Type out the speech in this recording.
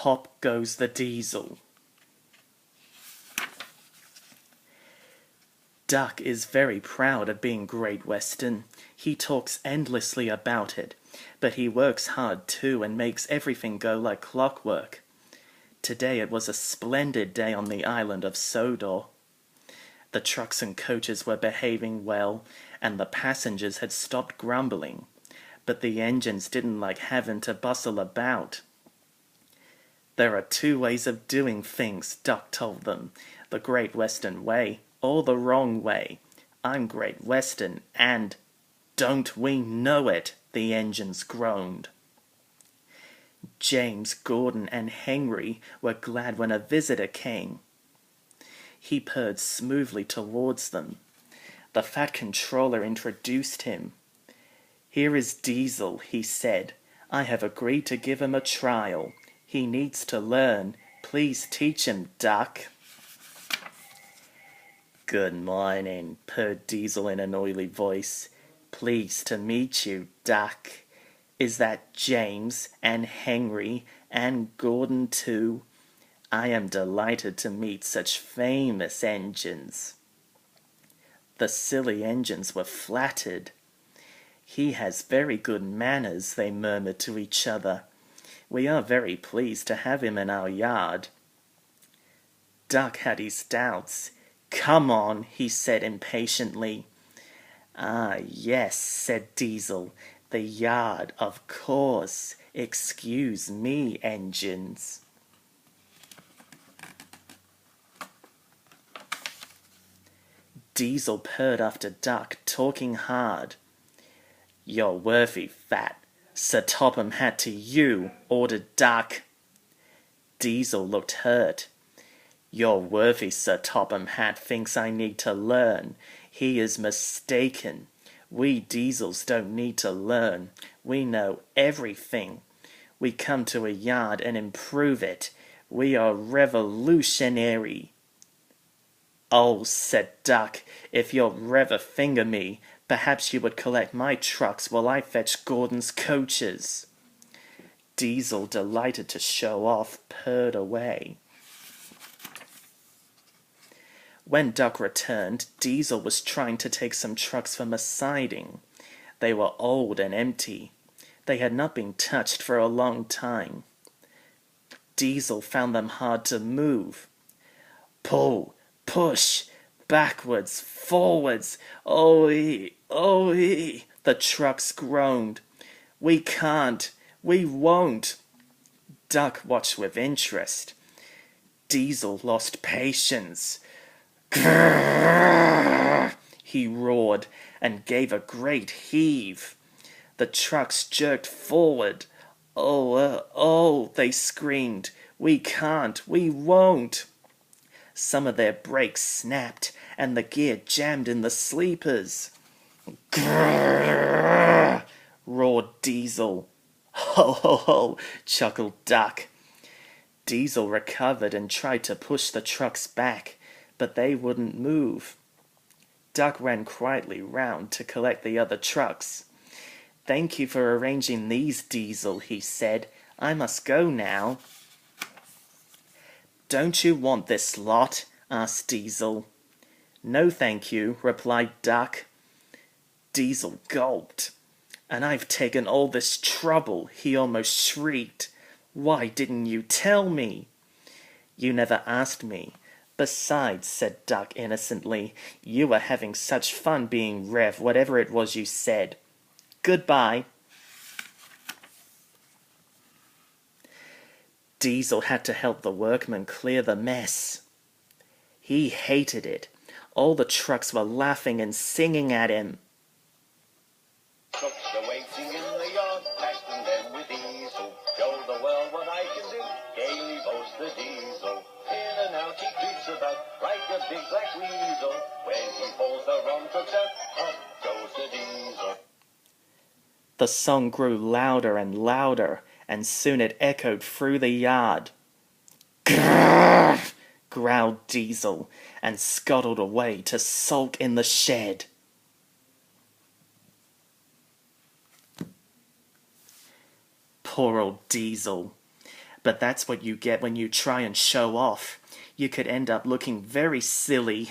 pop goes the diesel. Duck is very proud of being Great Western. He talks endlessly about it, but he works hard too and makes everything go like clockwork. Today it was a splendid day on the island of Sodor. The trucks and coaches were behaving well, and the passengers had stopped grumbling, but the engines didn't like having to bustle about. There are two ways of doing things, Duck told them. The Great Western way, or the wrong way. I'm Great Western, and don't we know it, the engines groaned. James, Gordon, and Henry were glad when a visitor came. He purred smoothly towards them. The fat controller introduced him. Here is Diesel, he said. I have agreed to give him a trial. He needs to learn. Please teach him, Duck. Good morning, purred Diesel in an oily voice. Pleased to meet you, Duck. Is that James and Henry and Gordon too? I am delighted to meet such famous engines. The silly engines were flattered. He has very good manners, they murmured to each other. We are very pleased to have him in our yard. Duck had his doubts. Come on, he said impatiently. Ah, yes, said Diesel. The yard, of course. Excuse me, engines. Diesel purred after Duck, talking hard. You're worthy, fat. Sir Topham Hatt to you, ordered Duck. Diesel looked hurt. Your worthy Sir Topham Hatt thinks I need to learn. He is mistaken. We Diesels don't need to learn. We know everything. We come to a yard and improve it. We are revolutionary. Oh, said Duck, if you'll ever finger me, perhaps you would collect my trucks while I fetch Gordon's coaches. Diesel, delighted to show off, purred away. When Duck returned, Diesel was trying to take some trucks from a siding. They were old and empty. They had not been touched for a long time. Diesel found them hard to move. Pull, push, backwards, forwards, oh-ee, oh-ee, the trucks groaned. We can't, we won't. Duck watched with interest. Diesel lost patience. Grrr! He roared and gave a great heave. The trucks jerked forward. Oh, they screamed. We can't, we won't. Some of their brakes snapped and the gear jammed in the sleepers. Grrr! Roared Diesel. Ho, ho, ho, chuckled Duck. Diesel recovered and tried to push the trucks back, but they wouldn't move. Duck ran quietly round to collect the other trucks. Thank you for arranging these, Diesel, he said. I must go now. Don't you want this lot? Asked Diesel. No, thank you, replied Duck. Diesel gulped. And I've taken all this trouble, he almost shrieked. Why didn't you tell me? You never asked me. Besides, said Duck innocently, you were having such fun being Rev, whatever it was you said. Goodbye. Diesel had to help the workmen clear the mess. He hated it. All the trucks were laughing and singing at him. Trucks are waiting in the yard, packing them with diesel. Show the world what I can do, gaily boasts the diesel. In and out he creeps about, like a big black weasel. When he pulls the wrong trucks out, up goes the diesel. The song grew louder and louder, and soon it echoed through the yard. Grrr! Growled Diesel, and scuttled away to sulk in the shed. Poor old Diesel. But that's what you get when you try and show off. You could end up looking very silly.